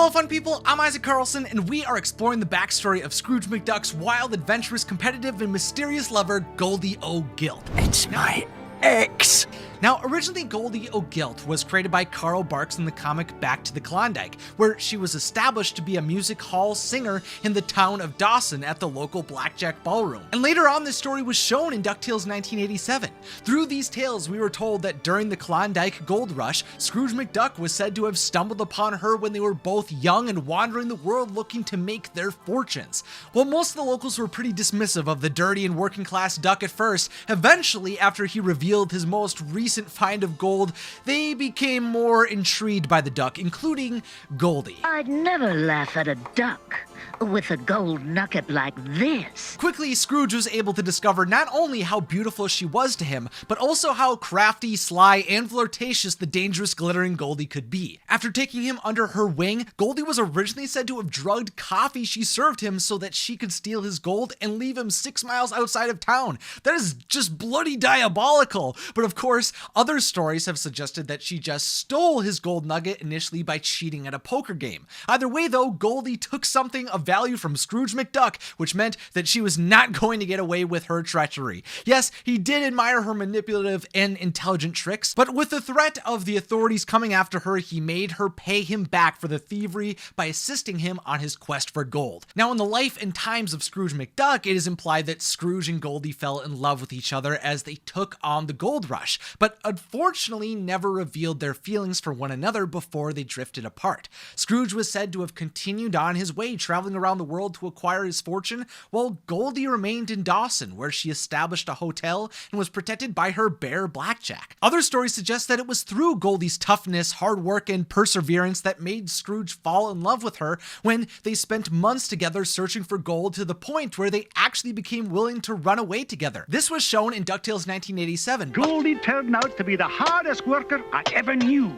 Hello fun people, I'm Isaac Carlson, and we are exploring the backstory of Scrooge McDuck's wild, adventurous, competitive, and mysterious lover, Goldie O'Gilt. It's my ex! Now, originally Goldie O'Gilt was created by Carl Barks in the comic Back to the Klondike, where she was established to be a music hall singer in the town of Dawson at the local Blackjack Ballroom. And later on, this story was shown in DuckTales 1987. Through these tales, we were told that during the Klondike Gold Rush, Scrooge McDuck was said to have stumbled upon her when they were both young and wandering the world looking to make their fortunes. While most of the locals were pretty dismissive of the dirty and working class duck at first, eventually, after he revealed his most recent find of gold, they became more intrigued by the duck, including Goldie. I'd never laugh at a duck with a gold nugget like this. Quickly, Scrooge was able to discover not only how beautiful she was to him, but also how crafty, sly, and flirtatious the dangerous glittering Goldie could be. After taking him under her wing, Goldie was originally said to have drugged coffee she served him so that she could steal his gold and leave him 6 miles outside of town. That is just bloody diabolical. But of course, other stories have suggested that she just stole his gold nugget initially by cheating at a poker game. Either way though, Goldie took something of value from Scrooge McDuck, which meant that she was not going to get away with her treachery. Yes, he did admire her manipulative and intelligent tricks, but with the threat of the authorities coming after her, he made her pay him back for the thievery by assisting him on his quest for gold. Now, in the life and times of Scrooge McDuck, it is implied that Scrooge and Goldie fell in love with each other as they took on the gold rush, but unfortunately never revealed their feelings for one another before they drifted apart. Scrooge was said to have continued on his way, traveling around the world to acquire his fortune, while Goldie remained in Dawson, where she established a hotel and was protected by her bear Blackjack. Other stories suggest that it was through Goldie's toughness, hard work, and perseverance that made Scrooge fall in love with her when they spent months together searching for gold, to the point where they actually became willing to run away together. This was shown in DuckTales 1987. Goldie turned out to be the hardest worker I ever knew.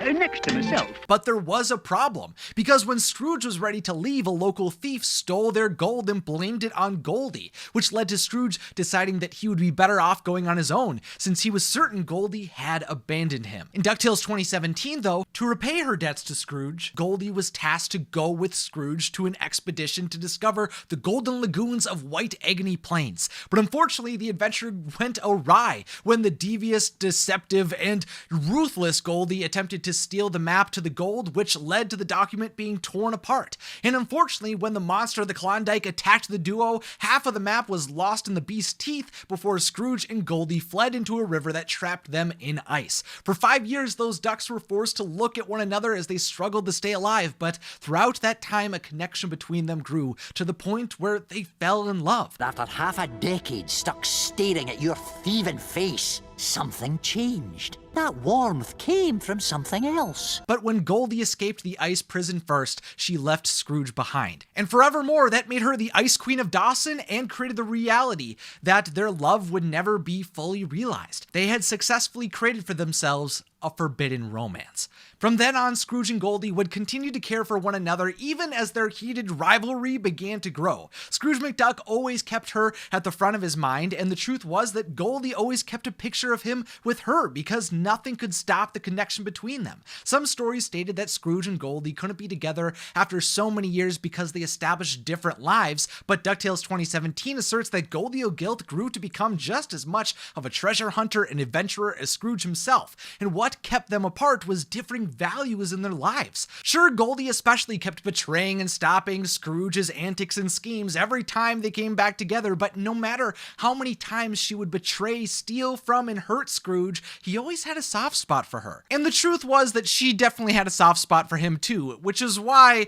Next to myself. But there was a problem, because when Scrooge was ready to leave, a local thief stole their gold and blamed it on Goldie, which led to Scrooge deciding that he would be better off going on his own, since he was certain Goldie had abandoned him. In DuckTales 2017, though, to repay her debts to Scrooge, Goldie was tasked to go with Scrooge to an expedition to discover the golden lagoons of White Agony Plains. But unfortunately, the adventure went awry when the devious, deceptive, and ruthless Goldie attempted to steal the map to the gold, which led to the document being torn apart. And unfortunately, when the monster of the Klondike attacked the duo, half of the map was lost in the beast's teeth before Scrooge and Goldie fled into a river that trapped them in ice. For 5 years, those ducks were forced to look at one another as they struggled to stay alive, but throughout that time, a connection between them grew to the point where they fell in love. After half a decade stuck staring at your thieving face, something changed. That warmth came from something else. But when Goldie escaped the ice prison first, she left Scrooge behind. And forevermore, that made her the Ice Queen of Dawson and created the reality that their love would never be fully realized. They had successfully created for themselves a forbidden romance. From then on, Scrooge and Goldie would continue to care for one another even as their heated rivalry began to grow. Scrooge McDuck always kept her at the front of his mind, and the truth was that Goldie always kept a picture of him with her because nothing could stop the connection between them. Some stories stated that Scrooge and Goldie couldn't be together after so many years because they established different lives, but DuckTales 2017 asserts that Goldie O'Gilt grew to become just as much of a treasure hunter and adventurer as Scrooge himself, and what kept them apart was differing values in their lives. Sure, Goldie especially kept betraying and stopping Scrooge's antics and schemes every time they came back together, but no matter how many times she would betray, steal from, and hurt Scrooge, he always had a soft spot for her. And the truth was that she definitely had a soft spot for him too, which is why,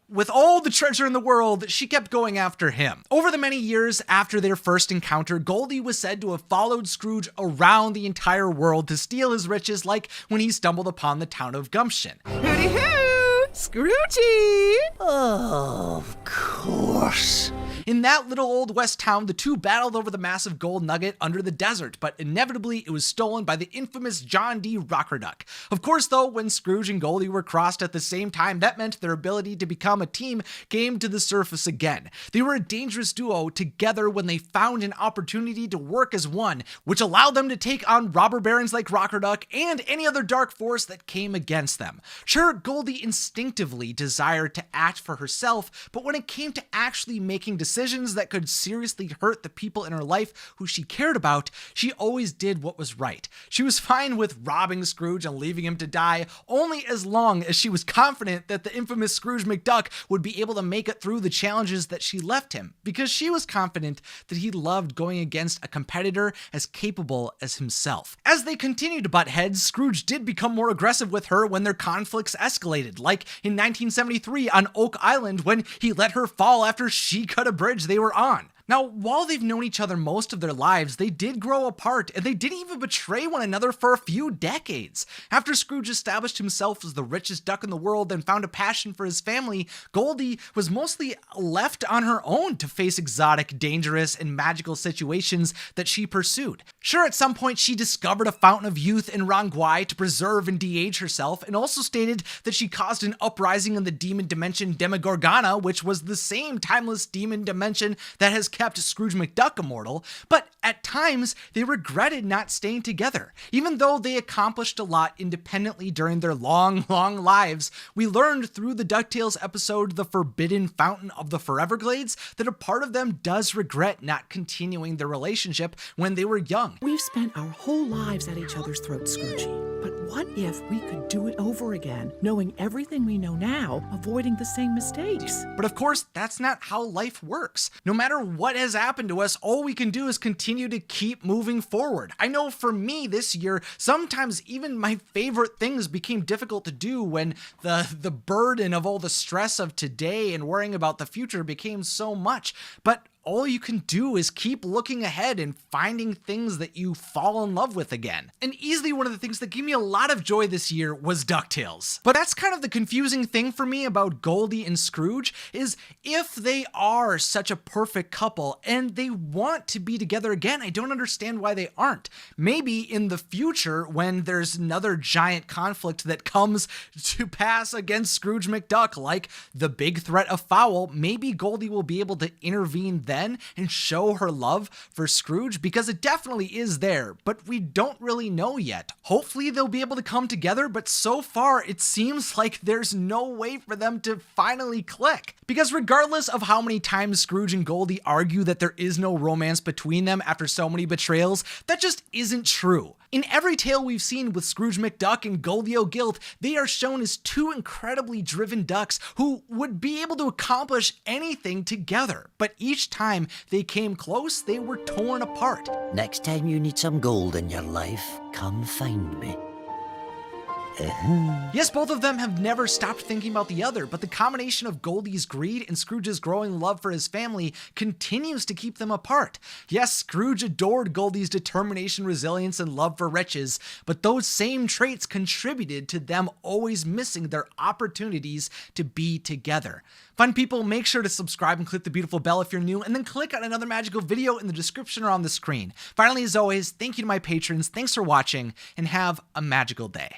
with all the treasure in the world, she kept going after him. Over the many years after their first encounter, Goldie was said to have followed Scrooge around the entire world to steal his riches, like when he stumbled upon the town of Gumption. Hooty-hoo! Scroogey! Of course. In that little old west town, the two battled over the massive gold nugget under the desert, but inevitably it was stolen by the infamous John D. Rockerduck. Of course, though, when Scrooge and Goldie were crossed at the same time, that meant their ability to become a team came to the surface again. They were a dangerous duo together when they found an opportunity to work as one, which allowed them to take on robber barons like Rockerduck and any other dark force that came against them. Sure, Goldie instinctively desired to act for herself, but when it came to actually making decisions that could seriously hurt the people in her life who she cared about, she always did what was right. She was fine with robbing Scrooge and leaving him to die, only as long as she was confident that the infamous Scrooge McDuck would be able to make it through the challenges that she left him, because she was confident that he loved going against a competitor as capable as himself. As they continued to butt heads, Scrooge did become more aggressive with her when their conflicts escalated, like in 1973 on Oak Island when he let her fall after she cut a bridge they were on. Now, while they've known each other most of their lives, they did grow apart, and they didn't even betray one another for a few decades. After Scrooge established himself as the richest duck in the world and found a passion for his family, Goldie was mostly left on her own to face exotic, dangerous, and magical situations that she pursued. Sure, at some point she discovered a fountain of youth in Rangwai to preserve and de-age herself, and also stated that she caused an uprising in the demon dimension Demogorgona, which was the same timeless demon dimension that has kept Scrooge McDuck immortal, but at times they regretted not staying together. Even though they accomplished a lot independently during their long lives, we learned through the DuckTales episode The Forbidden Fountain of the Foreverglades that a part of them does regret not continuing their relationship when they were young. We've spent our whole lives at each other's throats, Scroogey. But what if we could do it over again, knowing everything we know now, avoiding the same mistakes? But of course, that's not how life works. No matter what has happened to us, all we can do is continue to keep moving forward. I know for me this year, sometimes even my favorite things became difficult to do when the burden of all the stress of today and worrying about the future became so much. But all you can do is keep looking ahead and finding things that you fall in love with again. And easily one of the things that gave me a lot of joy this year was DuckTales. But that's kind of the confusing thing for me about Goldie and Scrooge, is if they are such a perfect couple and they want to be together again, I don't understand why they aren't. Maybe in the future, when there's another giant conflict that comes to pass against Scrooge McDuck, like the big threat of Fowl, maybe Goldie will be able to intervene then and show her love for Scrooge, because it definitely is there, but we don't really know yet. Hopefully they'll be able to come together, but so far it seems like there's no way for them to finally click. Because regardless of how many times Scrooge and Goldie argue that there is no romance between them after so many betrayals, that just isn't true. In every tale we've seen with Scrooge McDuck and Goldie O'Gilt, they are shown as two incredibly driven ducks who would be able to accomplish anything together. But each time they came close, they were torn apart. Next time you need some gold in your life, come find me. Yes, both of them have never stopped thinking about the other, but the combination of Goldie's greed and Scrooge's growing love for his family continues to keep them apart. Yes, Scrooge adored Goldie's determination, resilience, and love for riches, but those same traits contributed to them always missing their opportunities to be together. Fun people, make sure to subscribe and click the beautiful bell if you're new, and then click on another magical video in the description or on the screen. Finally, as always, thank you to my patrons, thanks for watching, and have a magical day.